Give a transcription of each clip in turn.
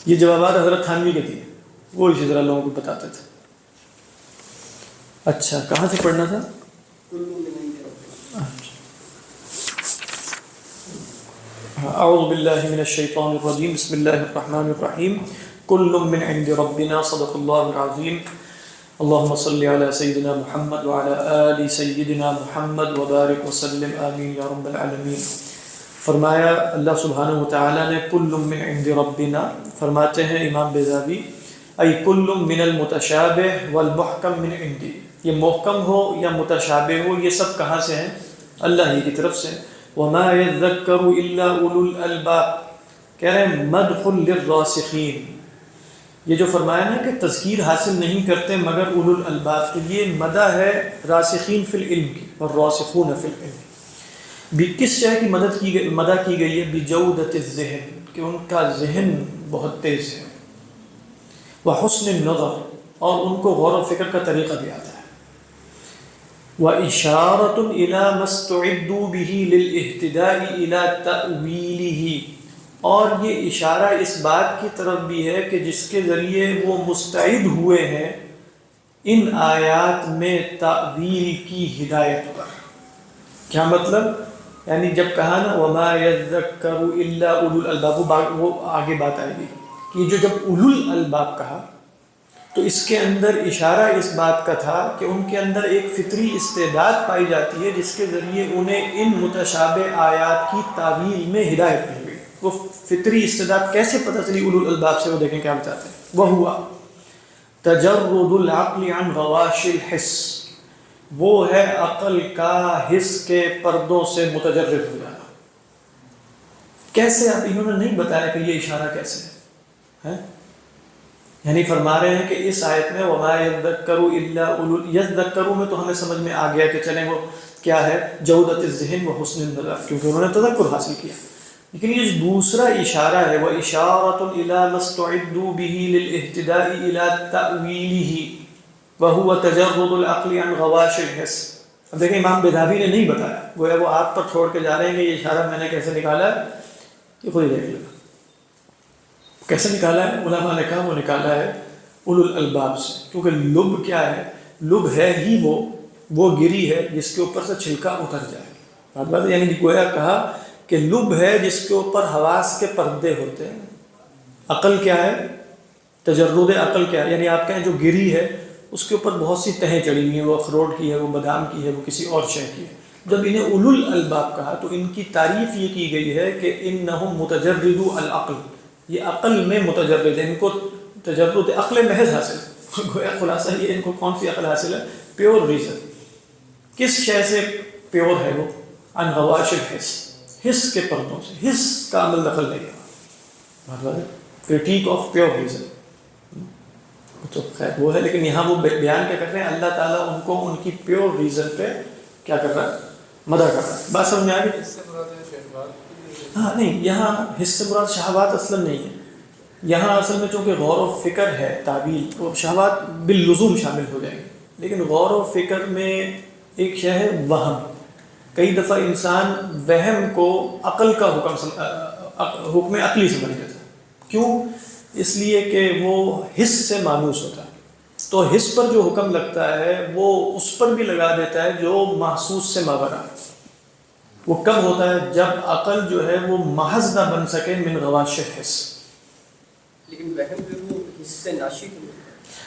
یہ جوابات حضرت تھانوی کے دیے، وہ اسی طرح لوگوں کو بتاتے تھے۔ اچھا کہاں سے پڑھنا تھا؟ اعوذ باللہ من الشیطان الرجیم، بسم اللہ الرحمن الرحیم، کل من عند ربنا، صدق اللہ العظیم، اللہم صلی علی سیدنا محمد وعلی آل سیدنا محمد وبارک وسلم، آمین یا رب العالمین۔ فرمایا اللہ سبحانہ وتعالی نے کل من عند ربنا، فرماتے ہیں امام بیضاوی، ای کل من المتشابہ والمحکم من عندی، یہ محکم ہو یا متشابہ ہو یہ سب کہاں سے ہیں؟ اللہ ہی کی طرف سے۔ وما يذکر الا اولو الالباب، کہہ رہے ہیں مدح للراسخین، یہ جو فرمایا نا کہ تذکیر حاصل نہیں کرتے مگر اولو الالباب، تو یہ مدح ہے راسخین فی العلم کی، والراسخون فی العلم۔ بھی کس شے کی مدح کی گئی ہے؟ بجودۃ الذہن، کہ ان کا ذہن بہت تیز ہے، وحسن النظر، اور ان کو غور و فکر کا طریقہ بھی آتا ہے، وإشارة إلى ما استعدوا به للاهتداء إلى تأويله، اور یہ اشارہ اس بات کی طرف بھی ہے کہ جس کے ذریعے وہ مستعد ہوئے ہیں ان آیات میں تأویل کی ہدایت پر۔ کیا مطلب؟ یعنی جب کہا نا وما يذکر الا اولو الالباب، وہ آگے بات آئے گی کہ جو جب اولو الالباب کہا تو اس کے اندر اشارہ اس بات کا تھا کہ ان کے اندر ایک فطری استعداد پائی جاتی ہے جس کے ذریعے انہیں ان متشابہ آیات کی تعویل میں ہدایت مل گئی۔ وہ فطری استعداد کیسے پتہ چلی اولو الالباب سے؟ وہ دیکھیں کیا بتاتے ہیں، وہ ہوا تجرد العقل عن غواش الحس، وہ ہے عقل کا حس کے پردوں سے متجرد ہو جانا۔ کیسے؟ اب انہوں نے نہیں بتایا کہ یہ اشارہ کیسے ہے، یعنی فرما رہے ہیں کہ اس آیت میں وما یذکروا الا اولو، یذکروا میں تو ہمیں سمجھ میں آ گیا کہ چلیں وہ کیا ہے، جودۃ الذہن و حسن النظر، کیونکہ انہوں نے تذکر حاصل کیا، لیکن یہ جو دوسرا اشارہ ہے وإشارة إلى ما استعدوا به للاهتداء إلى تأویلہ وهو تجرد العقل عن غواش الحس۔ اب دیکھیں امام بیضاوی نے نہیں بتایا، گویا وہ آپ پر چھوڑ کے جا رہے ہیں کہ یہ اشارہ میں نے کیسے نکالا ہے، یہ خود ہی دیکھ لیں کیسے نکالا ہے۔ علماء نے کہا وہ نکالا ہے اولو الالباب سے، کیونکہ لب کیا ہے؟ لب ہے ہی وہ گری ہے جس کے اوپر سے چھلکا اتر جائے، بات یعنی گویا کہا کہ لب ہے جس کے اوپر حواس کے پردے ہوتے ہیں۔ عقل کیا ہے؟ تجرد عقل کیا ہے؟ یعنی آپ کہیں جو گری ہے اس کے اوپر بہت سی تہیں چڑھی ہوئی ہیں، وہ اخروٹ کی ہے، وہ بادام کی ہے، وہ کسی اور شے کی ہے۔ جب انہیں اولو الالباب کہا تو ان کی تعریف یہ کی گئی ہے کہ انہم متجردو العقل، یہ عقل میں متجرد ہے، ان کو تجرد عقل محض حاصل ہے۔ گویا خلاصہ یہ ان کو کون سی عقل حاصل ہے؟ Pure reason. کس شے سے پیور ہے وہ؟ عن غواش الحس، حس کے پردوں سے، حس کا عمل دخل نہیں ہے، مطلب کرٹیک آف پیور ریزن، تو خیر وہ ہے، لیکن یہاں وہ بیان کیا کر رہے ہیں؟ اللہ تعالیٰ ان کو ان کی پیور ریزن پہ کیا کر رہا ہے؟ مدح کر رہا ہے۔ بات سمجھ میں آ گئی؟ ہاں نہیں، یہاں حس سے مراد شہوات اصلا نہیں ہے، یہاں اصل میں چونکہ غور و فکر ہے تعویل، تو شہوات باللزوم شامل ہو جائیں گے، لیکن غور و فکر میں ایک شے ہے وہم۔ کئی دفعہ انسان وہم کو عقل کا حکم عقلی سمجھ لیتا ہے، کیوں؟ اس لیے کہ وہ حس سے مانوس ہوتا ہے، تو حس پر جو حکم لگتا ہے وہ اس پر بھی لگا دیتا ہے جو محسوس سے ماورا ہے۔ وہ کب ہوتا ہے؟ جب عقل جو ہے وہ محض نہ بن سکے من غواش الحس۔ لیکن وہم جو وہ حس سے ناشی نہیں ہے۔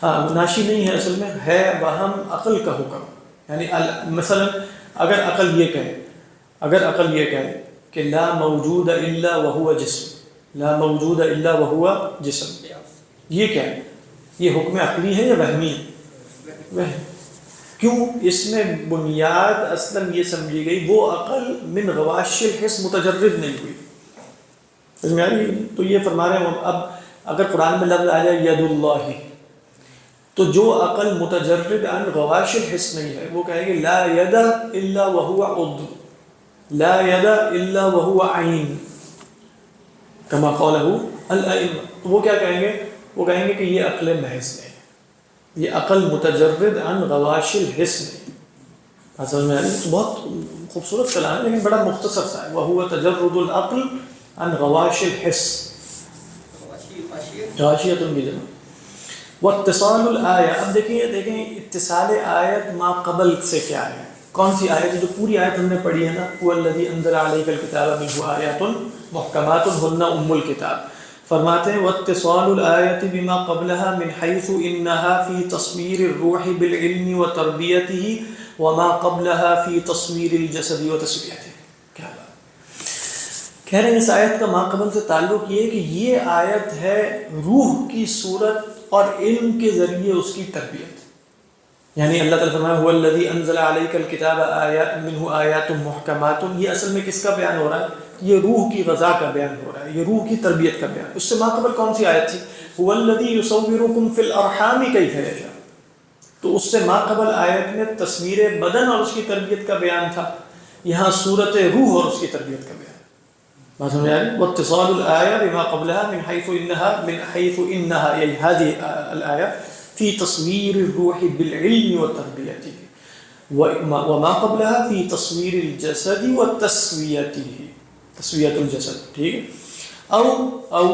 ہاں ناشی نہیں ہے، اصل میں ہے وہم عقل کا حکم۔ یعنی مثلا اگر عقل یہ کہے کہ لا موجود الا وهو جسم، لا موجود الا وهو جسم، یہ کیا ہے؟ یہ حکم عقلی ہے یا وہمی ہے؟ وہم۔ کیوں؟ اس میں بنیاد اصلا یہ سمجھی گئی وہ عقل من غواش الحس متجرد نہیں ہوئی، سمجھ میں آ رہی ہے؟ تو یہ فرما رہے ہیں اب اگر قرآن میں لفظ آ جائے ید اللہ، تو جو عقل متجرد عن غواش الحس نہیں ہے وہ کہے گی لا ید الا وهو عضو، لا ید الا وهو عین، کما قالہ الائمہ۔ وہ کیا کہیں گے؟ وہ کہیں گے کہ یہ عقل محض نہیں، یہ عقل متجرد عن غواش الحس نہیں۔ اصل میں بہت خوبصورت کلام ہے لیکن بڑا مختصر سا ہے، وهو تجرد العقل عن غواش الحس۔ غاشیۃ کی جمع. واتصال الآیہ، اب دیکھیں اتصال آیت ما قبل سے کیا ہے. کون سی آیت ہے؟ جو پوری آیت ہم نے پڑھی ہے نا، هو الذی انزل علیک الکتاب منہ آیات محکمات ہن ام الکتاب. فرماتے ہیں واتصال الآیت بما قبلها من حیث انها فی تصویر الروح بالعلم وتربیته وما قبلها فی تصویر الجسد وتسویته. کیا بات کہہ رہے ہیں. اس آیت کا ما قبل سے تعلق یہ ہے کہ یہ آیت ہے روح کی صورت اور علم کے ذریعے اس کی تربیت. یعنی اللہ تعالیٰ فرمایا هو الذی انزل علیک الکتاب آیات منہ آیات محکمات، یہ اصل میں کس کا بیان ہو رہا ہے؟ یہ روح کی غذا کا بیان ہو رہا ہے، یہ روح کی تربیت کا بیان. اس سے ما قبل کون سی آیت تھی؟ هو الذی یصورکم فی الارحام کیف یشاء. تو اس سے ما قبل آیت میں تصویر بدن اور اس کی تربیت کا بیان تھا، یہاں صورت روح اور اس کی تربیت کا بیان. بات سمجھ آ رہی؟ واتصال الآیہ بما قبلها من حیث انها یعنی هذه الآیہ فی تصویر الروح بالعلم وتربیته وما قبلها فی تصویر الجسد وتسویته، تسویت الجسد. ٹھیک ہے. او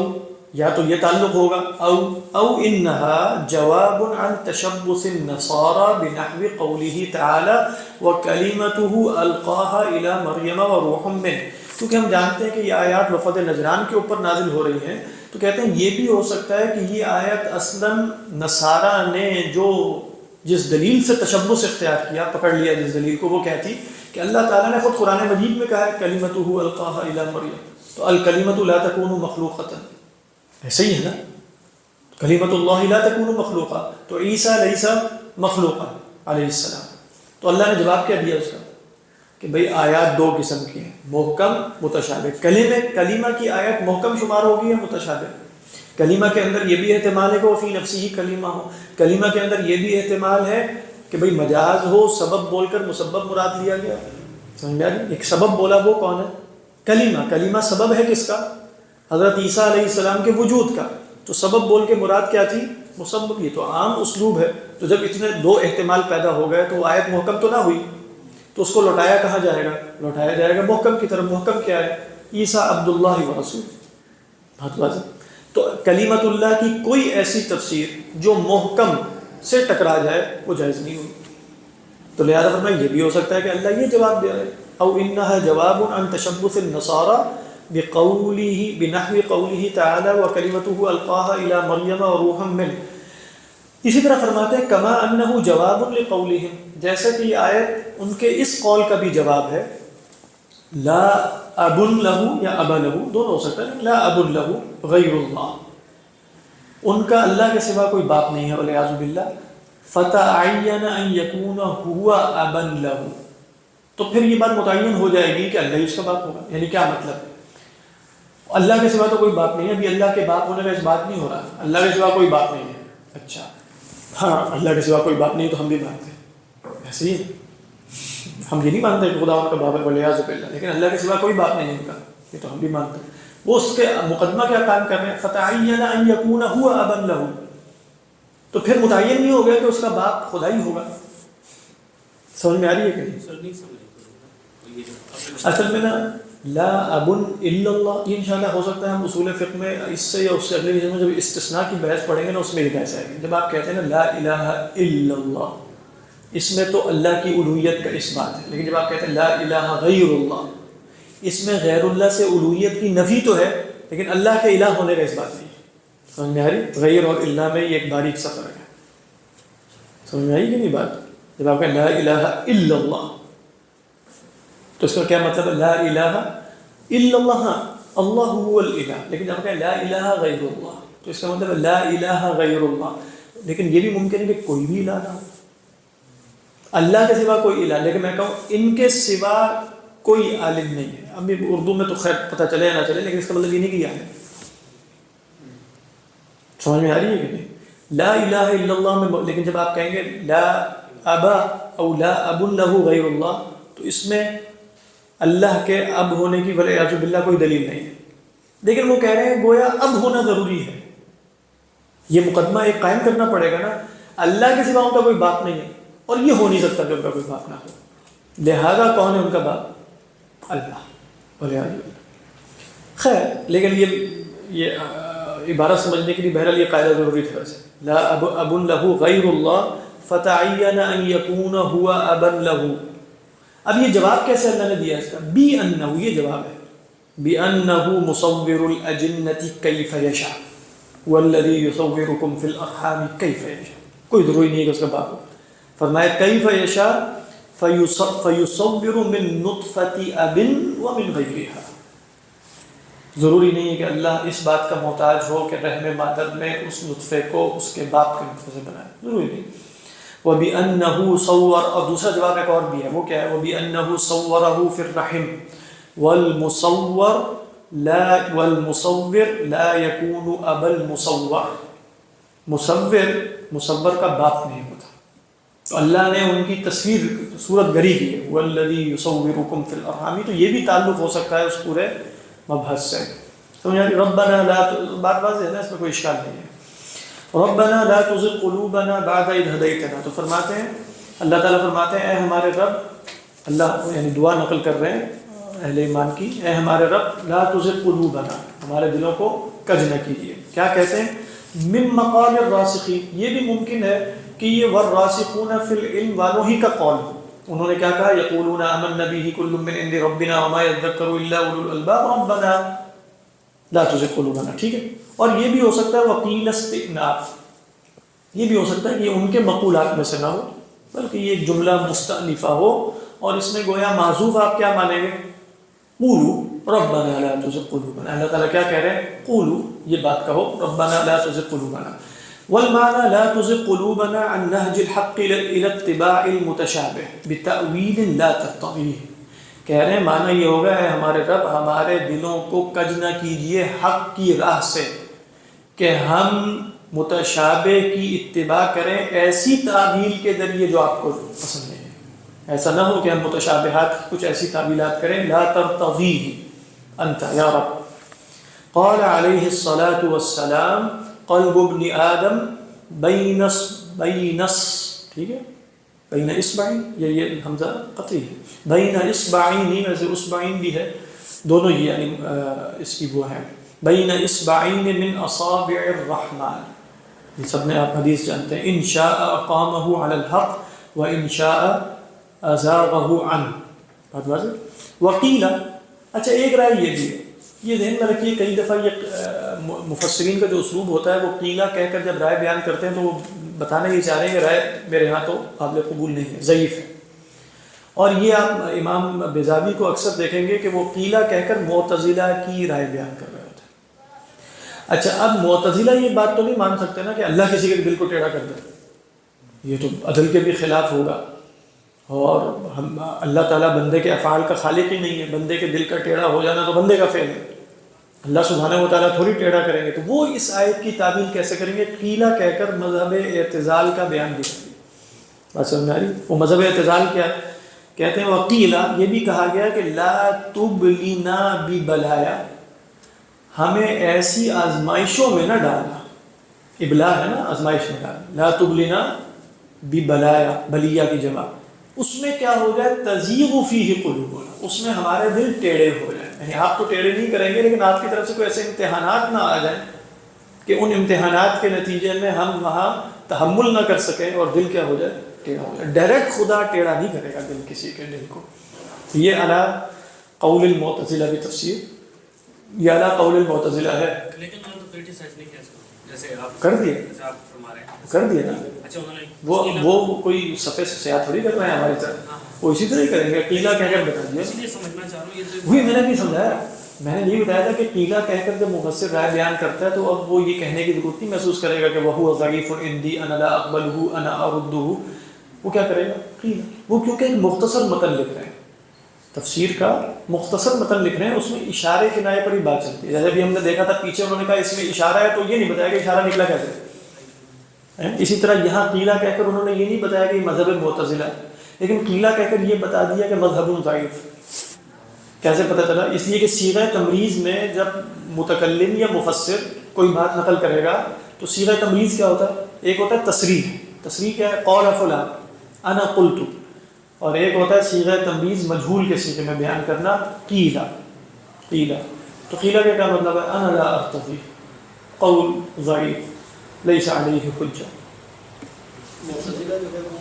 یا تو یہ تعلق ہوگا او انها جواب عن تشبث النصارى بنحو قوله تعالی وکلمته القاها الى مریم وروح منه. کیونکہ ہم جانتے ہیں کہ یہ آیات وفد نجران کے اوپر نازل ہو رہی ہیں، تو کہتے ہیں یہ بھی ہو سکتا ہے کہ یہ آیت اصلاً نصارہ نے جو جس دلیل سے تشبث اختیار کیا، پکڑ لیا جس دلیل کو، وہ کہتی کہ اللہ تعالیٰ نے خود قرآن مجید میں کہا ہے کلمتہ القاها الی مریم، تو الکلمۃ لا تکون مخلوقۃ، ایسے ہی ہے نا، کلمۃ اللہ لا تکون مخلوقہ، تو عیسیٰ لیس مخلوقا علیہ السلام. تو اللہ نے جواب کیا دیا اس کا کہ بھئی آیات دو قسم کی ہیں، محکم متشابہ. کلمہ کی آیت محکم شمار ہوگی یا متشابہ؟ کلمہ کے اندر یہ بھی احتمال ہے کہ وہ فی نفسی ہی کلمہ ہو، کلمہ کے اندر یہ بھی احتمال ہے کہ بھئی مجاز ہو، سبب بول کر مسبب مراد لیا گیا. سمجھ میں آ رہی؟ ایک سبب بولا وہ کون ہے؟ کلمہ سبب ہے کس کا؟ حضرت عیسیٰ علیہ السلام کے وجود کا. تو سبب بول کے مراد کیا تھی؟ مسبب. یہ تو عام اسلوب ہے. تو جب اتنے دو احتمال پیدا ہو گئے تو وہ آیت محکم تو نہ ہوئی، تو اس کو لوٹایا کہاں جائے گا؟ لوٹایا جائے گا محکم کی طرف. محکم کیا ہے؟ عیسیٰ عبداللہ و رسول. بات واضح. تو کلمت اللہ کی کوئی ایسی تفسیر جو محکم سے ٹکرا جائے وہ جائز نہیں ہوئی. تو لہذا فرمایا یہ بھی ہو سکتا ہے کہ اللہ یہ جواب دے رہے ہیں او انہا جواب عن تشبث النصارى بقوله بنحو قوله تعالی وکلمته القاها الى مریم وروحا منه. اسی طرح فرماتے ہیں کما انہ جواب لقولہم، جیسا کہ یہ آیت ان کے اس قول کا بھی جواب ہے. لا اب لہ یا ابا لہ دونوں ہو سکتا ہے. لا اب لہ غیر اللہ، ان کا اللہ کے سوا کوئی باپ نہیں ہے والعیاذ باللہ. فتعین ان یکون هو ابا لہ، تو پھر یہ بات متعین ہو جائے گی کہ اللہ ہی اس کا باپ ہوگا. یعنی کیا مطلب؟ اللہ کے سوا تو کوئی باپ نہیں ہے. ابھی اللہ کے باپ ہونے کا اس بات نہیں ہو رہا، اللہ کے سوا کوئی باپ نہیں ہے. اچھا ہاں، اللہ کے سوا کوئی باپ نہیں تو ہم بھی مانتے ہیں. ایسے ہی ہم یہ نہیں مانتے کہ خدا ان کا باپ ہے والعیاذ باللہ، لیکن اللہ کے سوا کوئی باپ نہیں ہے ان کا، یہ تو ہم بھی مانتے ہیں. وہ اس کے مقدمہ کیا قائم کر رہے ہیں؟ فتعین ان یکون هو ابا لہ، تو پھر متعین نہیں ہو گیا کہ اس کا باپ خدا ہی ہوگا. سمجھ میں آ رہی ہے کہ نہیں؟ اصل میں نا لا اب الا اللہ، یہ انشاءاللہ ہو سکتا ہے ہم اصول فقہ میں اس سے یا اس سے اگلے میں جب استثناء کی بحث پڑھیں گے نا اس میں یہ بحث آئے گی. جب آپ کہتے ہیں نا لا الہ الا اللہ، اس میں تو اللہ کی الوہیت کا اس بات ہے. لیکن جب آپ کہتے ہیں لا الہ غیر اللہ، اس میں غیر اللہ سے الوہیت کی نفی تو ہے لیکن اللہ کے الہ ہونے کا اس بات نہیں. سمجھ میں آ رہی؟ غیر اور اللہ میں یہ ایک باریک سا فرق ہے. سمجھ میں آئی کہ نہیں بات؟ جب آپ کہیں لا الہ الا اللہ تو اس کا کیا مطلب ہے؟ لا الہ الا اللہ، ہاں اللہ هو الالہ، لیکن جب کہیں لا الہ غیر اللہ تو اس کا مطلب ہے لا الہ غیر اللہ. لیکن یہ بھی ممکن ہے کہ کوئی بھی الہ نہ ہو، اللہ کے سوا کوئی الہ، لیکن میں کہوں ان کے سوا کوئی عالم نہیں ہے. اب اردو میں تو خیر پتہ چلے یا نہ چلے، لیکن اس کا مطلب یہ نہیں کہ عالم. سمجھ میں آ رہی ہے کہ نہیں؟ لا الہ الا اللہ میں، لیکن جب آپ کہیں گے لا ابا او لا اب لہ غیر اللہ تو اس میں اللہ کے اب ہونے کی والعیاذ باللہ کوئی دلیل نہیں ہے. لیکن وہ کہہ رہے ہیں گویا اب ہونا ضروری ہے. یہ مقدمہ ایک قائم کرنا پڑے گا نا، اللہ کے سوا ان کا کوئی باپ نہیں ہے اور یہ ہو نہیں سکتا کہ ان کا کوئی باپ نہ ہو. لہذا کون ہے ان کا باپ؟ اللہ والعیاذ باللہ. خیر، لیکن یہ عبارت سمجھنے کے لیے بہرحال یہ قاعدہ ضروری تھا ویسے، لا اب له غیر اللہ فتعین ان یکون هو ابا له. اب یہ جواب کیسے اللہ نے دیا اس کا؟ بی انہ، یہ جواب ہے، بانہ مصور الاجنۃ کیف یشاء والذی یصورکم فی الارحام کیف یشاء. کوئی ضروری نہیں ہے کہ اس کا باپ ہو. فرمایا کیف یشاء فیصور من نطفۃ اب ومن غیرها. ضروری نہیں ہے کہ اللہ اس بات کا محتاج ہو کہ رحم مادر میں اس نطفے کو اس کے باپ کے نطفے سے بنائے، ضروری نہیں. وَبِأَنَّهُ صَوَّرَ، اور دوسرا جواب ایک اور بھی ہے، وہ کیا ہے؟ وَبِأَنَّهُ صَوَّرَهُ فِي الرَّحِمِ وَالْمُصَوِّرُ لَا يَكُونُ أَبَا الْمُصَوَّرِ. مصور کا باپ نہیں ہوتا، تو اللہ نے ان کی تصویر صورت گری کی ہے. وَالَّذِي يُصَوِّرُكُمْ فِي الْأَرْحَامِ، تو یہ بھی تعلق ہو سکتا ہے اس پورے مبحث سے. سمجھا کہ ربنا لا، بات واضح ہے نا، اس میں کوئی اشکال نہیں ہے. ربنا لا تزغ قلوبنا بعد اذ هديتنا، تو فرماتے ہیں اللہ تعالیٰ فرماتے ہیں اے ہمارے رب، اللہ یعنی دعا نقل کر رہے ہیں اہل ایمان کی، اے ہمارے رب لا تزغ قلوبنا، ہمارے دلوں کو کج نہ کیجیے. کیا کہتے ہیں؟ من مقال الراسخین، یہ بھی ممکن ہے کہ یہ والراسخون فی العلم والوں ہی کا قول ہو. انہوں نے کیا کہا؟ یقولون آمنا به کل من عند ربنا وما يذکر الا اولو الالباب ربنا لا تزغ قلوبنا. ٹھیک ہے. اور یہ بھی ہو سکتا ہے وقیل استئناف، یہ بھی ہو سکتا ہے کہ ان کے مقولات میں سے نہ ہو بلکہ یہ ایک جملہ مستأنفہ ہو، اور اس میں گویا معذوف آپ کیا مانیں گے؟ قولوا ربنا لا تزغ قلوبنا. اللہ تعالیٰ کیا کہہ رہے ہیں؟ قولوا، یہ بات کہو، ربنا لا تزغ قلوبنا. والمعنى لا تزغ قلوبنا عن نهج الحق الى اتباع المتشابه بتأويل لا ترتضيه. کہہ رہے ہیں معنی یہ ہوگا ہے ہمارے رب ہمارے دلوں کو کج نہ کیجیے حق کی راہ سے کہ ہم متشابہ کی اتباع کریں ایسی تعویل کے ذریعے جو آپ کو پسند نہیں ہے. ایسا نہ ہو کہ ہم متشابہات کی کچھ ایسی تعویلات کریں. لا ترتضیہ انت یا رب. قال علیہ الصلاۃ والسلام قلب ابن آدم بین ٹھیک ہے، بین اصبعین، یہ حمزہ قطعی ہے، بین اصبعین، ویسے اصبعین بھی ہے، دونوں ہی یعنی اس کی وہ ہیں، بین اصبعین من اصابع الرحمن. یہ سب نے آپ حدیث جانتے ہیں، ان شاء اقامہ علی الحق و ان شاء ازاغہ عنہ. بات واضح. وقیل، اچھا ایک رائے یہ بھی ہے، یہ ذہن میں رکھیے کئی دفعہ یہ مفسرین کا جو اسلوب ہوتا ہے وہ قیلا کہہ کر جب رائے بیان کرتے ہیں تو وہ بتانا یہ چاہ رہے ہیں کہ رائے میرے ہاں تو قابل قبول نہیں ہے، ضعیف ہے. اور یہ آپ امام بیضاوی کو اکثر دیکھیں گے کہ وہ قیلا کہہ کر معتزلہ کی رائے بیان کر رہے ہوتے ہیں. اچھا اب معتزلہ یہ بات تو نہیں مان سکتے نا کہ اللہ کسی کے دل کو ٹیڑھا کر دے، یہ تو عدل کے بھی خلاف ہوگا، اور ہم اللہ تعالیٰ بندے کے افعال کا خالق ہی نہیں ہے، بندے کے دل کا ٹیڑھا ہو جانا تو بندے کا فعل ہے، اللہ سبحانہ و تعالیٰ تھوڑی ٹیڑھا کریں گے. تو وہ اس آیت کی تعبیر کیسے کریں گے؟ قیلا کہہ کر مذہب اعتزال کا بیان بھی کریں. بات سمجھ میں آ رہی؟ وہ مذہب اعتزال کیا کہتے ہیں؟ وقیلا، یہ بھی کہا گیا کہ لا تبلینا ببلایا، ہمیں ایسی آزمائشوں میں نہ ڈالنا. ابلا ہے نا آزمائش میں ڈالنا. لا تبلینا ببلایا، بلیہ کی جمع. اس میں کیا ہو جائے؟ تزیغ فیہ قلوبنا، اس میں ہمارے دل ٹیڑھے ہو جائیں. یعنی آپ تو ٹیڑھے نہیں کریں گے لیکن آپ کی طرف سے کوئی ایسے امتحانات نہ آ جائیں کہ ان امتحانات کے نتیجے میں ہم وہاں تحمل نہ کر سکیں اور دل کیا ہو جائے؟ ٹیڑھا ہو جائے. ڈائریکٹ خدا ٹیڑھا نہیں کرے گا دل کسی کے دل کو. یہ علی قول المعتزلہ کی تفسیر، یہ علی قول المعتزلہ ہے. لیکن انہوں نے تو کرٹیسائز نہیں کیا اس کو، جیسے آپ کر دیا، جیسے آپ فرما رہے ہیں کر دیا نا. اچھا انہوں نے وہ کوئی صفحے سے سیاح تھوڑی کر رہے ہیں ہماری طرح، وہ اسی طرح ہی کریں گے. قیلا کہہ کر بتا دیا، اس لیے سمجھنا چاہ رہا ہوں یہ وہی میں نے بھی سمجھایا. میں نے یہ بتایا تھا کہ قیلا کہہ کر جب مفسر رائے بیان کرتا ہے تو اب وہ یہ کہنے کی ضرورت نہیں محسوس کرے گا کہ وہو ضعیف عندی انا لا اقبلہ انا اردہ. وہ کیا کرے گا؟ قیلا. وہ کیونکہ ایک مختصر متن لکھ رہے ہیں، تفسیر کا مختصر متن لکھ رہے ہیں، اس میں اشارے کنائے پر ہی بات چلتی ہے. جیسے بھی ہم نے دیکھا تھا پیچھے انہوں نے کہا اس میں اشارہ ہے، تو یہ نہیں بتایا کہ اشارہ نکلا کیسے. اسی طرح یہاں قیلا کہہ کر انہوں نے یہ نہیں بتایا کہ مذہب معتزلہ ہے، لیکن قیلا کہہ کر یہ بتا دیا کہ مذہب ضعیف. کیسے پتہ چلا؟ اس لیے کہ صیغہ تمریز میں جب متکلم یا مفسر کوئی بات نقل کرے گا تو صیغہ تمریز کیا ہوتا ہے؟ ایک ہوتا ہے تصریح. تصریح کیا ہے؟ قول فلان انا قلت. اور ایک ہوتا ہے صیغہ تمریز مجہول کے صیغے میں بیان کرنا، قیلا. قیلا تو قیلا کا کیا مطلب ہے؟ انا لا ارتضی. قول ضعیف لیس علیہ حجہ. معتزلہ جو ہے وہ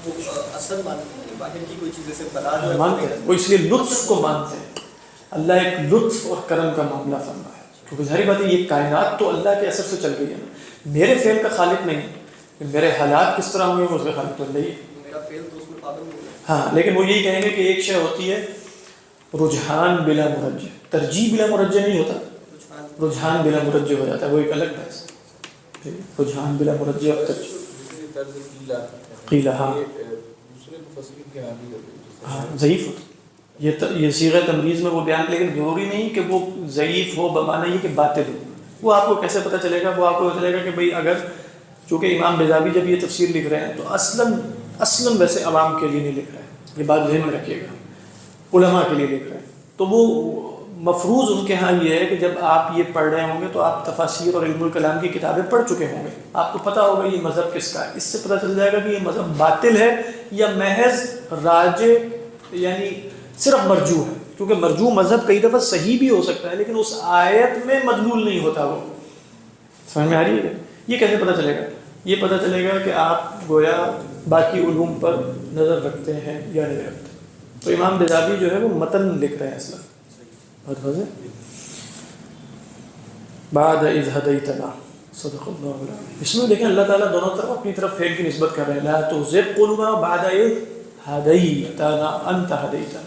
اصل مانتے ہیں، باہر کی کوئی چیز جیسے بنا جو ہے مانتے ہیں، وہ اس لیے لطف کو مانتے ہیں. اللہ ایک لطف اور کرم کا معاملہ فرما ہے، کیونکہ ظاہری بات ہے یہ کائنات تو اللہ کے اثر سے چل رہی ہے نا. میرے فعل کا خالق نہیں ہے، میرے حالات کس طرح ہوئے وہ اس کا خالق تو اللہ ہی ہے. میرا فعل تو اس میں پابند ہو گیا. ہاں لیکن وہ یہی کہیں گے کہ ایک شے ہوتی ہے رجحان بلا مرجع، ترجیح بلا مرجع نہیں ہوتا، رجحان بلا مرجع ہو جاتا ہے، وہ ایک الگ بحث ہے. رجحان بلا مرجع اور ترجیح قیلہ ہاں ضعیف ہوتا. یہ صیغہ تمریز میں وہ بیان، لیکن ضروری نہیں کہ وہ ضعیف ہو بمعنی یہ کہ باطل ہو. وہ آپ کو کیسے پتہ چلے گا؟ وہ آپ کو پتہ چلے گا کہ بھئی اگر چونکہ امام بیضاوی جب یہ تفسیر لکھ رہے ہیں تو اصلاً ویسے عوام کے لیے نہیں لکھ رہے ہیں، یہ بات ذہن میں رکھیے گا، علماء کے لیے لکھ رہے ہیں. تو وہ مفروض ان کے ہاں یہ ہے کہ جب آپ یہ پڑھ رہے ہوں گے تو آپ تفاسیر اور علم الکلام کی کتابیں پڑھ چکے ہوں گے، آپ کو پتہ ہوگا یہ مذہب کس کا ہے. اس سے پتہ چل جائے گا کہ یہ مذہب باطل ہے یا محض راجع یعنی صرف مرجوح ہے. کیونکہ مرجوح مذہب کئی دفعہ صحیح بھی ہو سکتا ہے لیکن اس آیت میں مدلول نہیں ہوتا. وہ سمجھ میں آ رہی ہے؟ یہ کیسے پتہ چلے گا؟ یہ پتہ چلے گا کہ آپ گویا باقی علوم پر نظر رکھتے ہیں یا نہیں رکھتے. تو امام بیضاوی جو ہے وہ متن لکھ رہے ہیں اصلا. بہت واضح. بعد اذ ہدیتنا صدق اللہ العظیم. اس میں دیکھیں اللہ تعالیٰ دونوں طرف اپنی طرف فعل کی نسبت کر رہے ہیں. لا تزغ قلوبنا بعد اذ ہدیتنا انت ہدیتنا.